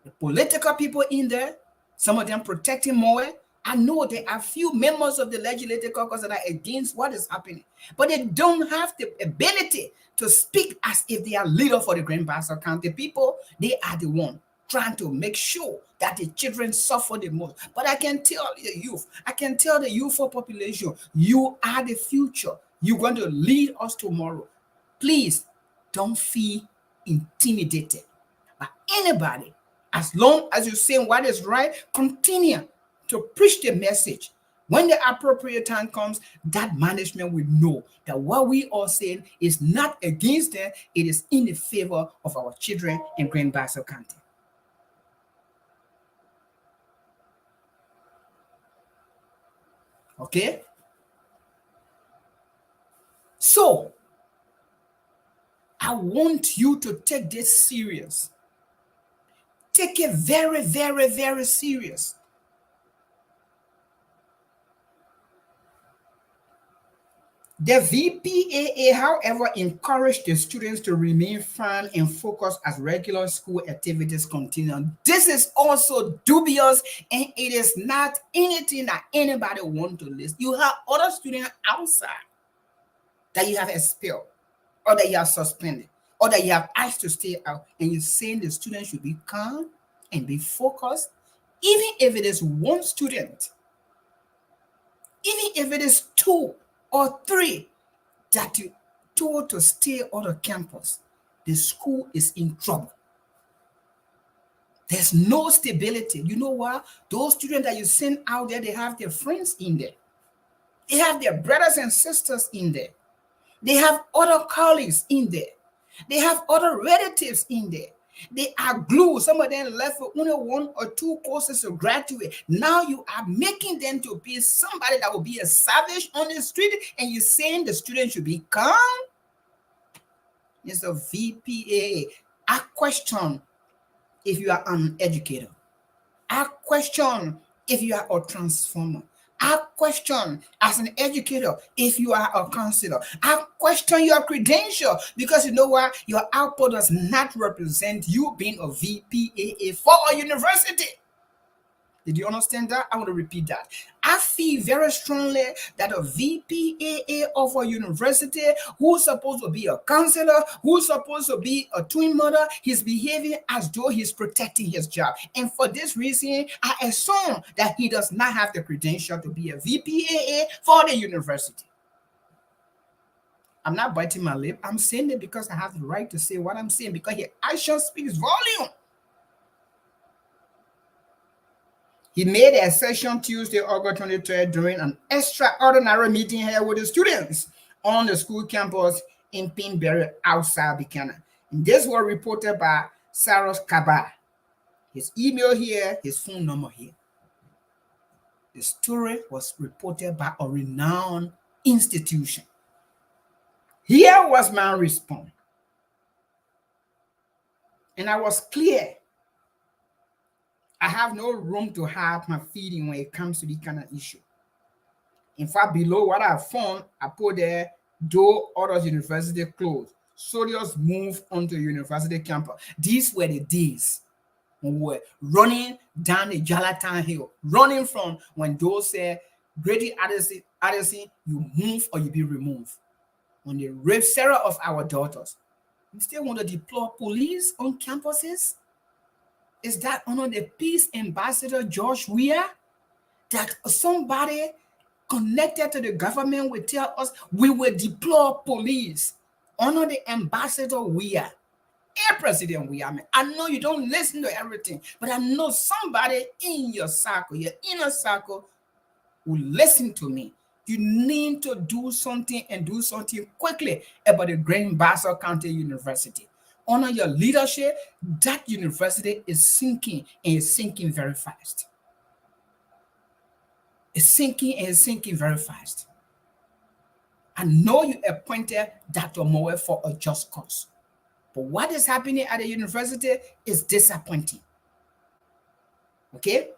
The political people in there, some of them protecting more. I know there are few members of the legislative caucus that are against what is happening, but they don't have the ability to speak as if they are leader for the Grand Bassa County people. They are the one trying to make sure that the children suffer the most. But I can tell the youth, I can tell the youthful population, you are the future. You're going to lead us tomorrow. Please don't feel intimidated by anybody. As long as you're saying what is right, continue to preach the message. When the appropriate time comes, that management will know that what we are saying is not against them, it is in the favor of our children in Grand Bassa County. Okay? So, I want you to take this serious. Take it very, very, very serious. The VPAA, however, encouraged the students to remain firm and focused as regular school activities continue. This is also dubious, and it is not anything that anybody wants to list. You have other students outside that you have expelled, or that you have suspended, or that you have asked to stay out, and you're saying the students should be calm and be focused, even if it is one student, even if it is two or three that you told to stay on the campus, the school is in trouble. There's no stability. You know what? Those students that you send out there, they have their friends in there. They have their brothers and sisters in there. They have other colleagues in there. They have other relatives in there. They are glue. Some of them left for only one or two courses to graduate. Now you are making them to be somebody that will be a savage on the street, and you're saying the students should be calm? It's a VPA. I question if you are an educator. I question if you are a transformer. I question as an educator if you are a counselor. I question your credential, because you know what? Your output does not represent you being a VPAA for a university. Did you understand that? I want to repeat that. I feel very strongly that a VPAA of a university who's supposed to be a counselor, who's supposed to be a twin mother, he's behaving as though he's protecting his job. And for this reason, I assume that he does not have the credential to be a VPAA for the university. I'm not biting my lip. I'm saying it because I have the right to say what I'm saying, because his action speaks volume. He made a session Tuesday, August 23rd, during an extraordinary meeting held with the students on the school campus in Pinberry outside Buchanan. And this was reported by Saros Kaba. His email here, his phone number here. The story was reported by a renowned institution. Here was my response. And I was clear. I have no room to hide my feeling when it comes to this kind of issue. In fact, below what I found, I put there, though other university closed, soldiers moved onto university campus. These were the days when we were running down the Jalatan Hill, running from when those said, Grady Addison, you move or you be removed. When they raped several of our daughters, we still want to deploy police on campuses? Is that under the peace ambassador George Weah that somebody connected to the government will tell us we will deploy police under the ambassador Weah? Hey, President Weah, I know you don't listen to everything, but I know somebody in your circle, your inner circle, will listen to me. You need to do something and do something quickly about the Grand Bassa County University. Under your leadership, that university is sinking, and it's sinking very fast. It's sinking and it's sinking very fast. I know you appointed Dr. Moe for a just cause, but what is happening at the university is disappointing. Okay?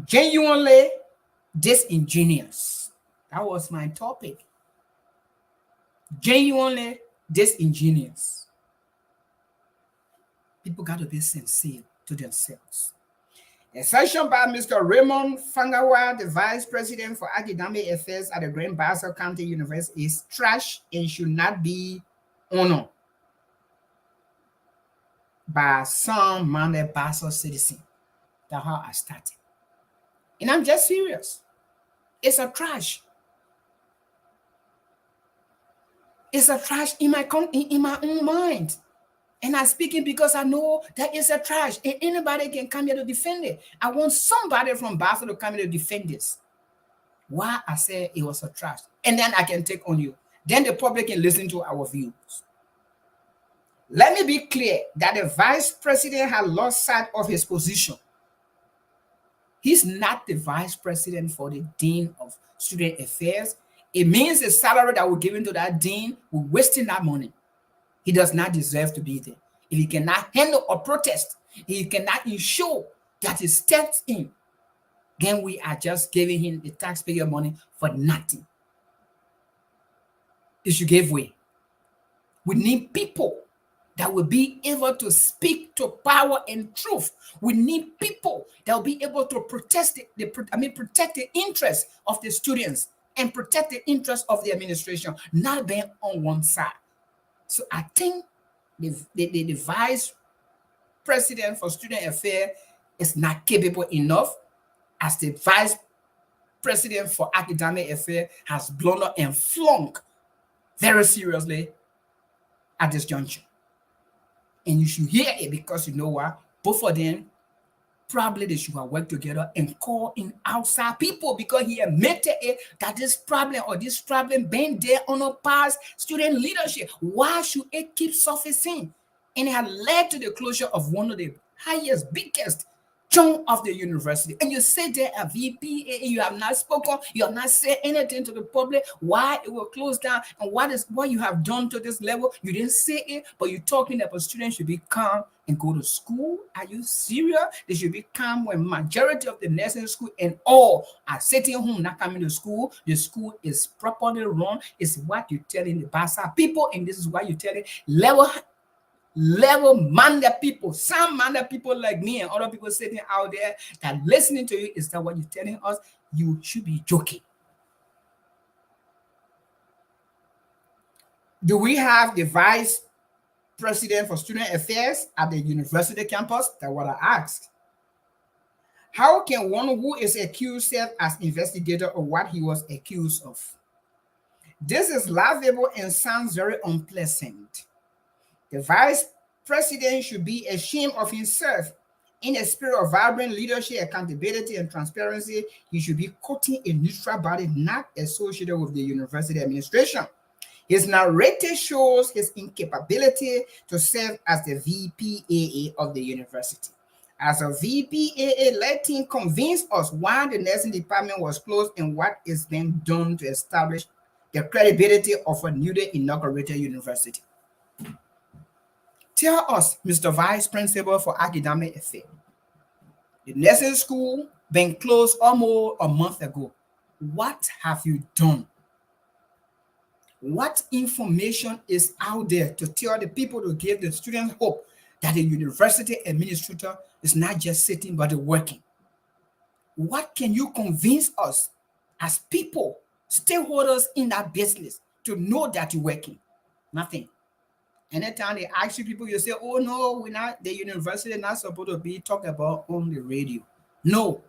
Genuinely disingenuous. That was my topic. Genuinely disingenuous. People got to be sincere to themselves. A session by Mr. Raymond Fangawa, the Vice President for Academic Affairs at the Grand Bassa County University, is trash and should not be honored by some Mande Bassa citizen. That's how I started. And I'm just serious. It's a trash. It's a trash in my own mind. And I'm speaking because I know that it's a trash. And anybody can come here to defend it. I want somebody from Bassa to come here to defend this. Why I say it was a trash. And then I can take on you. Then the public can listen to our views. Let me be clear that the vice president has lost sight of his position. He's not the vice president for the dean of student affairs. It means the salary that we're giving to that dean, we're wasting that money. He does not deserve to be there. If he cannot handle a protest, he cannot ensure that he steps in, then we are just giving him the taxpayer money for nothing. It should give way. We need people that will be able to speak to power and truth. We need people that will be able to protect the interests of the students and protect the interests of the administration, not being on one side. So I think the vice president for student affairs is not capable enough, as the vice president for academic affairs has blown up and flunked very seriously at this juncture. And you should hear it, because you know what? Both of them, probably they should have worked together and call in outside people, because he admitted it that this problem been there on a past student leadership. Why should it keep surfacing? And it had led to the closure of one of the highest, biggest chunk of the university. And you say there a VP, and you have not spoken, you have not said anything to the public why it will close down and what you have done to this level. You didn't say it, but you're talking about students should be calm and go to school. Are you serious? They should be calm when majority of the nursing school and all are sitting home, not coming to school. The school is properly run. It's what you're telling the Bassa people, and this is what you're telling level-minded people, some-minded people like me and other people sitting out there that listening to you. Is that what you're telling us? You should be joking. Do we have the vice president for student affairs at the university campus? That's what I asked. How can one who is accused serve as investigator of what he was accused of? This is laughable and sounds very unpleasant. The vice president should be ashamed of himself In a spirit of vibrant leadership, accountability, and transparency, he should be quoting a neutral body not associated with the university administration. His narrative shows his incapability to serve as the VPAA of the university. As a VPAA, let him convince us why the nursing department was closed and what is being done to establish the credibility of a newly inaugurated university. Tell us, Mr. Vice Principal for Academic Affairs, the nursing school been closed almost a month ago. What have you done? What information is out there to tell the people, to give the students hope that the university administrator is not just sitting but working? What can you convince us as people, stakeholders in that business, to know that you're working? Nothing. Anytime they ask you people, you say, oh no, we're not, the university is not supposed to be talked about on the radio. No,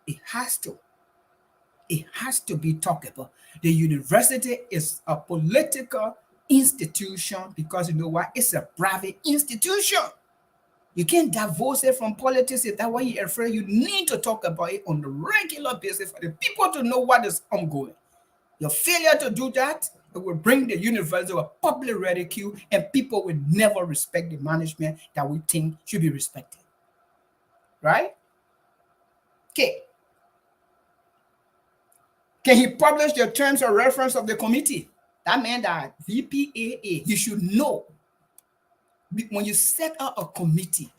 it has to. It has to be talked about. The university is a political institution because you know what? It's a private institution. You can't divorce it from politics. If that's why you're afraid, you need to talk about it on a regular basis for the people to know what is ongoing. Your failure to do that, it will bring the university to a public ridicule, and people will never respect the management that we think should be respected. Right? Okay. Can he publish the terms of reference of the committee? That meant that VPAA, you should know. When you set up a committee,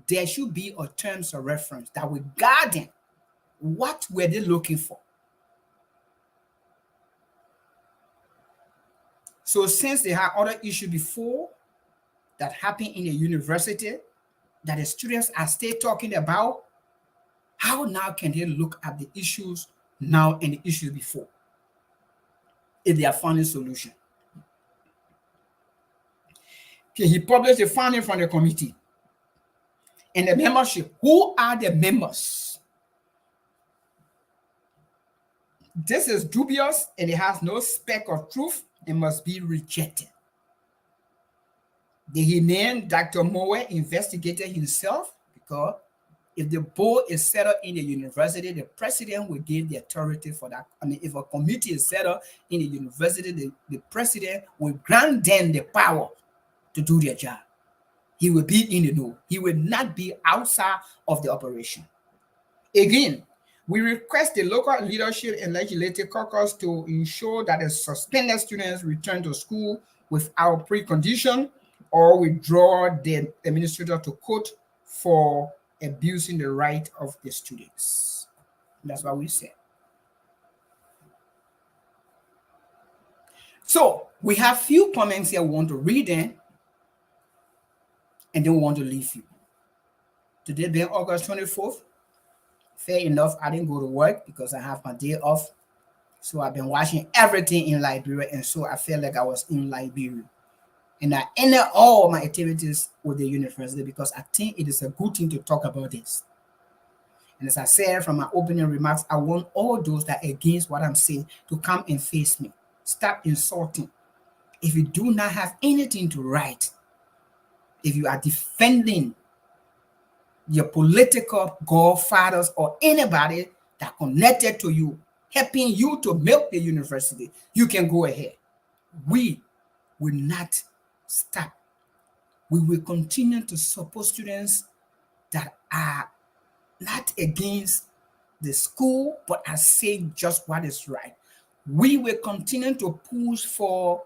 there should be a terms of reference that will guide them. What were they looking for? So since they had other issues before that happened in the university that the students are still talking about, how now can they look at the issues now and the issues before if they are finding solution? Okay, he published the finding from the committee and the membership. Who are the members? This is dubious and it has no speck of truth and must be rejected. Did he name Dr. Moore investigator himself? Because if the board is set up in the university, the president will give the authority for that. I mean, if a committee is set up in the university, the president will grant them the power to do their job. He will be in the know. He will not be outside of the operation. Again, we request the local leadership and legislative caucus to ensure that the suspended students return to school without precondition or withdraw the administrator to court for abusing the right of the students. That's what we said. So we have few comments here we want to read in, and then we want to leave you. Today being August 24th, fair enough, I didn't go to work because I have my day off. So I've been watching everything in Liberia, and so I felt like I was in Liberia. And I ended all my activities with the university because I think it is a good thing to talk about this. And as I said from my opening remarks, I want all those that are against what I'm saying to come and face me. Stop insulting. If you do not have anything to write, if you are defending your political godfathers or anybody that connected to you, helping you to milk the university, you can go ahead. We will not stop. We will continue to support students that are not against the school, but are saying just what is right. We will continue to push for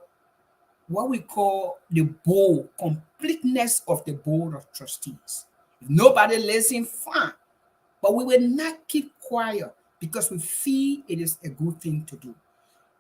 what we call the board, completeness of the board of trustees. If nobody listens, fine. But we will not keep quiet because we feel it is a good thing to do.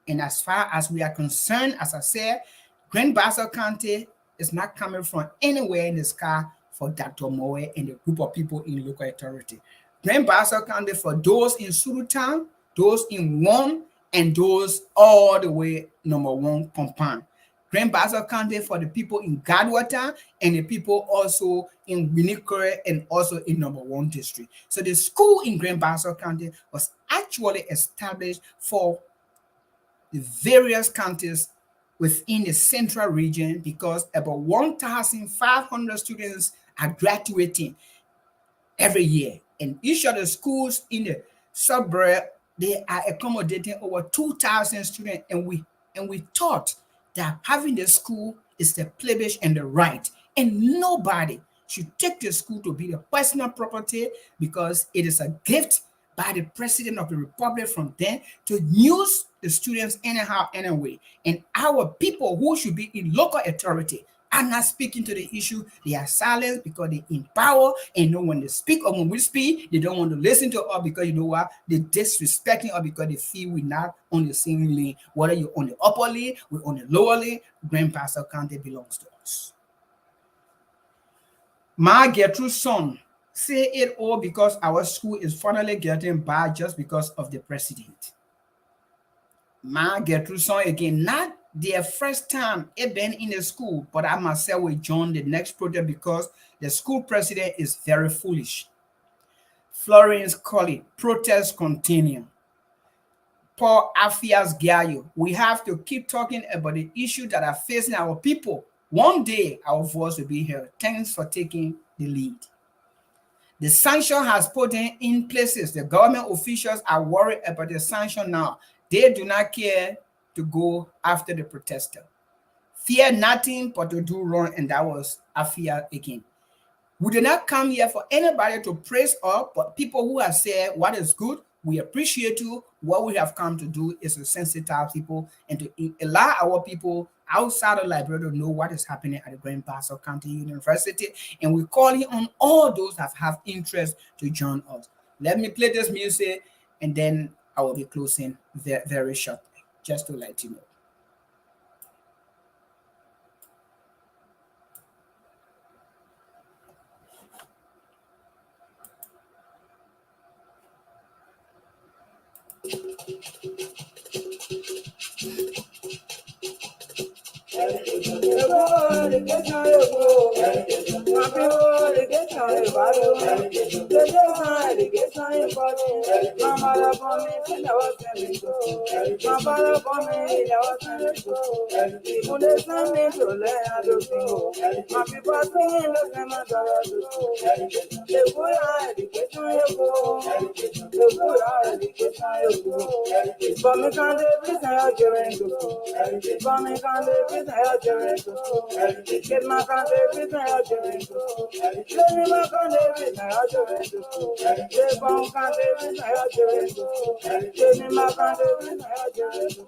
And as far as we are concerned, as I said, Grand Bassa County is not coming from anywhere in the sky for Dr. Moore and the group of people in local authority. Grand Bassa County for those in Surutan, those in one, and those all the way number one compound. Grand Bassa County for the people in Gadwata and the people also in Winikore and also in number one district. So the school in Grand Bassa County was actually established for the various counties within the central region because about 1,500 students are graduating every year. And each of the schools in the suburb, they are accommodating over 2,000 students. And we thought that having the school is the privilege and the right. And nobody should take the school to be the personal property because it is a gift by the president of the republic from then to use the students anyhow, anyway. And our people who should be in local authority are not speaking to the issue. They are silent because they in power and know when they speak or when we speak, they don't want to listen to us because you know what? They're disrespecting us because they feel we're not on the same lane. Whether you're on the upper lane, we're on the lower lane, Grand Bassa County belongs to us. My Gertrude's son say it all because our school is finally getting bad just because of the president. My Gertrude's son again, not their first time it been in the school, but I myself will join the next project because the school president is very foolish. Florence Colley, protests continue. Paul Afias Gayo, we have to keep talking about the issue that are facing our people. One day our voice will be heard. Thanks for taking the lead. The sanction has put in places. The government officials are worried about the sanction now. They do not care to go after the protester. Fear nothing but to do wrong, and that was Afia again. We did not come here for anybody to praise us, but people who have said what is good, we appreciate you. What we have come to do is to sensitize people and to allow our people outside of Liberia to know what is happening at the Grand Bassa County University. And we're calling on all those that have interest to join us. Let me play this music and then I will be closing very, very shortly, just to let you know.
Get my country with my country. Let me my country with my country. Let my country with my country. Let me my country with my country.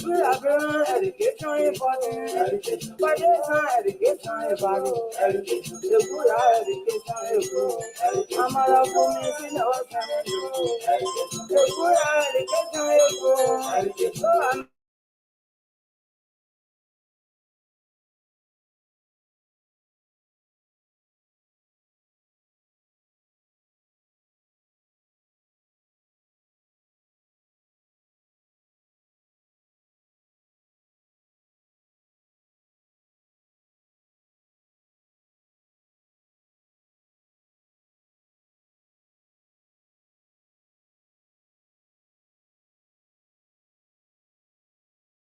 We are going education important. But it's not education important. The good education is good. I'm a for me to know. The good education is good. So I'm